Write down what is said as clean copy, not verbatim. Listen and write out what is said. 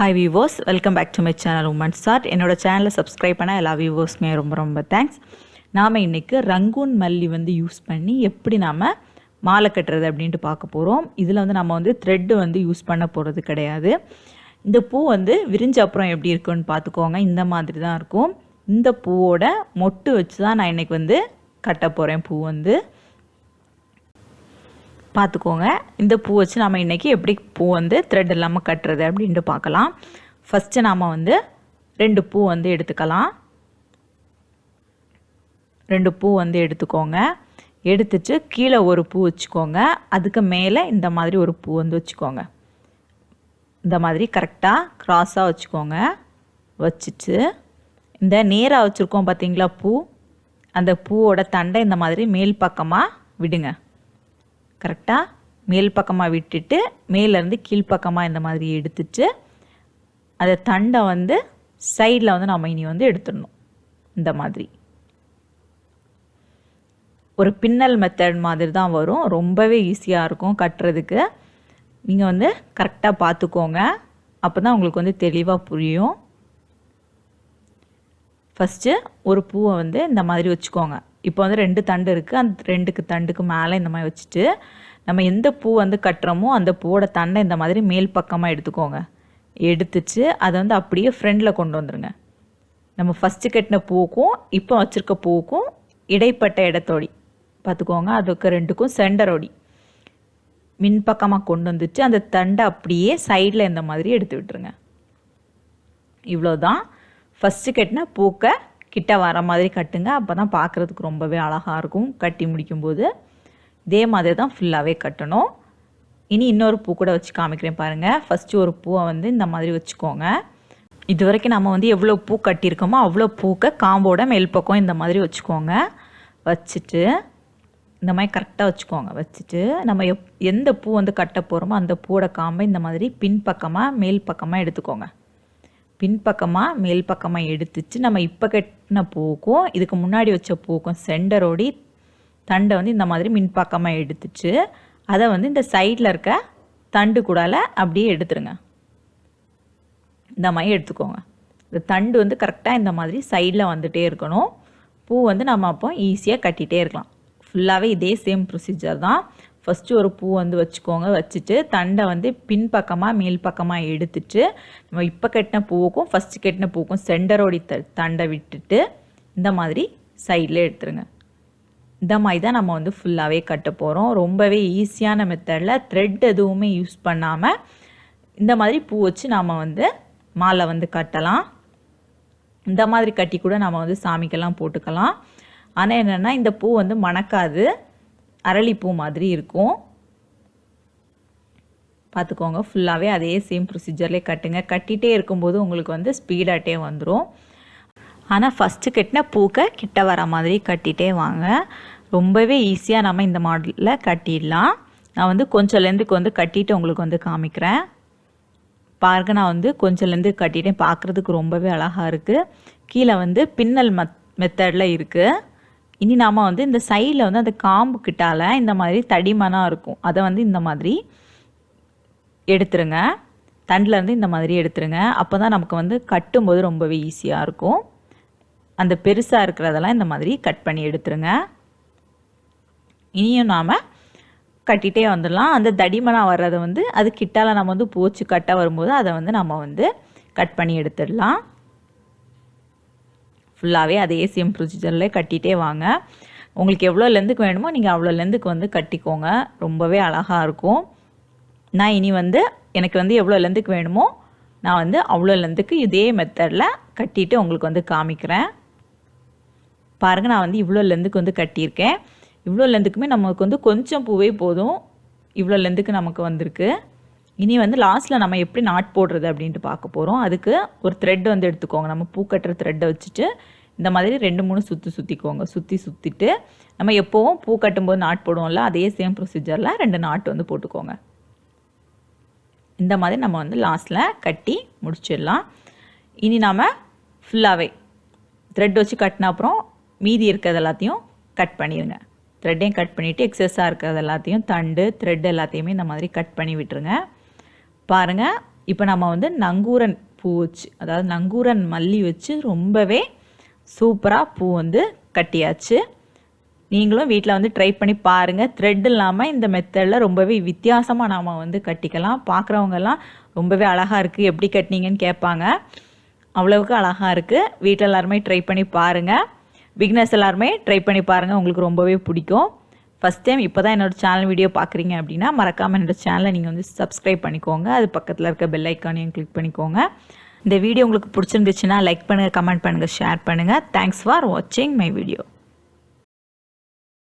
Hi viewers, welcome back to my channel women's art. என்னோடய சேனலை subscribe பண்ண எல்லா வியூவர்ஸ்மே ரொம்ப ரொம்ப தேங்க்ஸ். நாம் இன்றைக்கி ரங்கூன் மல்லி யூஸ் பண்ணி எப்படி நாம் மாலை கட்டுறது அப்படின்ட்டு பார்க்க போகிறோம். இதில் நம்ம த்ரெட்டு யூஸ் பண்ண போகிறது கிடையாது. இந்த பூ விரிஞ்ச அப்புறம் எப்படி இருக்குன்னு பார்த்துக்கோங்க. இந்த மாதிரி தான் இருக்கும். இந்த பூவோட மொட்டு வச்சு தான் நான் இன்றைக்கி கட்ட போகிறேன். பூ பார்த்துக்கோங்க. இந்த பூ வச்சு நம்ம இன்றைக்கி எப்படி பூ த்ரெட் இல்லாமல் கட்டுறது அப்படின்ட்டு பார்க்கலாம். ஃபஸ்ட்டு நாம் 2 பூ எடுத்துக்கலாம். 2 பூ எடுத்துக்கோங்க. எடுத்துட்டு கீழே ஒரு பூ வச்சுக்கோங்க. அதுக்கு மேலே இந்த மாதிரி ஒரு பூ வச்சுக்கோங்க. இந்த மாதிரி கரெக்டாக க்ராஸாக வச்சுக்கோங்க. வச்சுட்டு இந்த நேராக வச்சுருக்கோம் பார்த்தீங்களா பூ, அந்த பூவோட தண்டை இந்த மாதிரி மேல் பக்கமாக விடுங்க. கரெக்டாக மேல் பக்கமாக விட்டுட்டு மேலேருந்து கீழ்ப்பக்கமாக இந்த மாதிரி எடுத்துட்டு அதை தண்டை சைடில் நம்ம இனி எடுத்துடணும். இந்த மாதிரி ஒரு பின்னல் மெத்தட் மாதிரி தான் வரும். ரொம்பவே ஈஸியாக இருக்கும் கட்டுறதுக்கு. நீங்கள் கரெக்டாக பார்த்துக்கோங்க. அப்போ தான் உங்களுக்கு தெளிவாக புரியும். ஃபஸ்ட்டு ஒரு பூவை இந்த மாதிரி வச்சுக்கோங்க. இப்போ 2 தண்டு இருக்குது. அந்த 2 தண்டுக்கு மேலே இந்த மாதிரி வச்சுட்டு நம்ம எந்த பூ கட்டுறோமோ அந்த பூவோட தண்டை இந்த மாதிரி மேல் பக்கமாக எடுத்துக்கோங்க. எடுத்துச்சு அதை அப்படியே ஃப்ரெண்டில் கொண்டு வந்துடுங்க. நம்ம ஃபஸ்ட்டு கட்டின பூவுக்கும் இப்போ வச்சுருக்க பூவுக்கும் இடைப்பட்ட இடத்தோடி பார்த்துக்கோங்க. அதுக்கு 2க்கும் சென்டரோடி மின்பக்கமாக கொண்டு வந்துட்டு அந்த தண்டை அப்படியே சைடில் இந்த மாதிரி எடுத்து விட்டுருங்க. இவ்வளோதான். ஃபஸ்ட்டு கட்டின பூக்கை கிட்ட வர மாதிரி கட்டுங்க. அப்போ தான் பார்க்குறதுக்கு ரொம்பவே அழகாக இருக்கும். கட்டி முடிக்கும்போது இதே மாதிரி தான் ஃபுல்லாகவே கட்டணும். இனி இன்னொரு பூ கூட வச்சு காமிக்கிறேன் பாருங்கள். ஃபஸ்ட்டு ஒரு பூவை இந்த மாதிரி வச்சுக்கோங்க. இது வரைக்கும் நம்ம எவ்வளோ பூ கட்டியிருக்கோமோ அவ்வளோ பூக்கை காம்போட மேல் பக்கம் இந்த மாதிரி வச்சுக்கோங்க. வச்சுட்டு இந்த மாதிரி கரெக்டாக வச்சுக்கோங்க. வச்சுட்டு நம்ம எந்த பூ கட்ட போகிறோமோ அந்த பூவோட காம்பை இந்த மாதிரி பின்பக்கமாக மேல் பக்கமாக எடுத்துக்கோங்க. பின்பக்கமாக மேல் பக்கமாக எடுத்துச்சு நம்ம இப்போ கட்டின பூவுக்கும் இதுக்கு முன்னாடி வச்ச பூவுக்கும் சென்டரோடி தண்டை இந்த மாதிரி மின்பக்கமாக எடுத்துச்சு அதை இந்த சைடில் இருக்க தண்டு கூடால அப்படியே எடுத்துருங்க. இந்த மாதிரி எடுத்துக்கோங்க. இந்த தண்டு கரெக்டாக இந்த மாதிரி சைடில் வந்துகிட்டே இருக்கணும். பூ நம்ம அப்போ ஈஸியாக கட்டிகிட்டே இருக்கலாம். ஃபுல்லாகவே இதே சேம் ப்ரொசீஜர் தான். ஃபஸ்ட்டு ஒரு பூ வச்சுக்கோங்க. வச்சுட்டு தண்டை பின்பக்கமாக மேல் பக்கமாக எடுத்துட்டு நம்ம இப்போ கட்டின பூவுக்கும் ஃபஸ்ட்டு கட்டின பூவுக்கும் சென்டரோடி தண்டை விட்டுட்டு இந்த மாதிரி சைடில் எடுத்துருங்க. இந்த மாதிரி தான் நம்ம ஃபுல்லாகவே கட்ட போகிறோம். ரொம்பவே ஈஸியான மெத்தடில் த்ரெட் எதுவுமே யூஸ் பண்ணாமல் இந்த மாதிரி பூ வச்சு நாம் மாலை கட்டலாம். இந்த மாதிரி கட்டி கூட நம்ம சாமிக்கெல்லாம் போட்டுக்கலாம். ஆனால் என்னென்னா இந்த பூ மணக்காது, அரளிப்பூ மாதிரி இருக்கும். பார்த்துக்கோங்க. ஃபுல்லாகவே அதே சேம் ப்ரொசீஜர்லேயே கட்டுங்க. கட்டிகிட்டே இருக்கும்போது உங்களுக்கு ஸ்பீடாகிட்டே வந்துடும். ஆனால் ஃபஸ்ட்டு கட்டின பூக்கை கிட்ட வர மாதிரி கட்டிகிட்டே வாங்க. ரொம்பவே ஈஸியாக நம்ம இந்த மாடலில் கட்டிடலாம். நான் கொஞ்சம் லென்த்துக்கு கட்டிட்டு உங்களுக்கு காமிக்கிறேன் பாருங்க. நான் கொஞ்சம் லென்த்துக்கு கட்டிட்டேன். பார்க்குறதுக்கு ரொம்பவே அழகாக இருக்குது. கீழே பின்னல் மெத்தடில் இருக்குது. இனி நாம் இந்த சைடில் அந்த காம்பு கிட்டால் இந்த மாதிரி தடிமனாக இருக்கும். அதை இந்த மாதிரி எடுத்துருங்க. தண்டிலேருந்து இந்த மாதிரி எடுத்துருங்க. அப்போ தான் நமக்கு கட்டும்போது ரொம்பவே ஈஸியாக இருக்கும். அந்த பெருசாக இருக்கிறதெல்லாம் இந்த மாதிரி கட் பண்ணி எடுத்துருங்க. இனியும் நாம் கட்டிகிட்டே வந்துடலாம். அந்த தடிமனாக வர்றதை அது கிட்டால் நம்ம பூச்சி கட்ட வரும்போது அதை நம்ம கட் பண்ணி எடுத்துடலாம். ஃபுல்லாகவே அதே சேம் ப்ரொசீஜரில் கட்டிகிட்டே வாங்க. உங்களுக்கு எவ்வளோ லென்த்துக்கு வேணுமோ நீங்கள் அவ்வளோ லென்த்துக்கு கட்டிக்கோங்க. ரொம்பவே அழகாக இருக்கும். நான் இனி எனக்கு எவ்வளோ லென்த்துக்கு வேணுமோ நான் அவ்வளோ லென்த்துக்கு இதே மெத்தடில் கட்டிட்டு உங்களுக்கு காமிக்கிறேன் பாருங்கள். நான் இவ்வளோ லென்த்துக்கு கட்டியிருக்கேன். இவ்வளோ லென்த்துக்குமே நமக்கு கொஞ்சம் பூவே போதும். இவ்வளோ லென்த்துக்கு நமக்கு வந்திருக்கு. இனி லாஸ்ட்டில் நம்ம எப்படி நாட் போடுறது அப்படின்ட்டு பார்க்க போகிறோம். அதுக்கு ஒரு த்ரெட் எடுத்துக்கோங்க. நம்ம பூ கட்டுற த்ரெட்டை வச்சுட்டு இந்த மாதிரி 2-3 சுற்றிக்கோங்க. சுற்றிட்டு நம்ம எப்போவும் பூ கட்டும்போது நாட் போடுவோம்ல, அதே சேம் ப்ரொசீஜரில் 2 நாட் போட்டுக்கோங்க. இந்த மாதிரி நம்ம லாஸ்ட்டில் கட்டி முடிச்சிடலாம். இனி நாம் ஃபுல்லாகவே த்ரெட் வச்சு கட்டின அப்புறம் மீதி இருக்கிறது எல்லாத்தையும் கட் பண்ணிடுங்க. த்ரெட்டையும் கட் பண்ணிவிட்டு எக்ஸஸாக இருக்கிறது எல்லாத்தையும் தண்டு த்ரெட் எல்லாத்தையுமே இந்த மாதிரி கட் பண்ணி விட்டுருங்க. பாருங்கள், இப்போ நம்ம வந்து நங்கூரன் பூ வச்சு, அதாவது நங்கூரன் மல்லி வச்சு ரொம்பவே சூப்பராக பூ வந்து கட்டியாச்சு. நீங்களும் வீட்டில் வந்து ட்ரை பண்ணி பாருங்கள். த்ரெட் இல்லாமல் இந்த மெத்தடில் ரொம்பவே வித்தியாசமாக நாம் வந்து கட்டிக்கலாம். பார்க்குறவங்கெல்லாம் ரொம்பவே அழகாக இருக்குது, எப்படி கட்டினீங்கன்னு கேட்பாங்க. அவ்வளவுக்கு அழகாக இருக்குது. வீட்டில் எல்லாருமே ட்ரை பண்ணி பாருங்கள். பிகினர்ஸ் எல்லாருமே ட்ரை பண்ணி பாருங்கள், உங்களுக்கு ரொம்பவே பிடிக்கும். ஃபஸ்ட் டைம் இப்போ தான் என்னோடய சேனல் வீடியோ பார்க்குறீங்க அப்படின்னா மறக்காமல் என்னோடய சேனலை நீங்கள் வந்து சப்ஸ்கிரைப் பண்ணிக்கோங்க. அது பக்கத்தில் இருக்க பெல் ஐக்கானையும் கிளிக் பண்ணிக்கோங்க. இந்த வீடியோ உங்களுக்கு பிடிச்சிருந்துச்சுன்னா லைக் பண்ணுங்கள், கமெண்ட் பண்ணுங்கள், ஷேர் பண்ணுங்கள். தேங்க்ஸ் ஃபார் வாட்சிங் மை வீடியோ.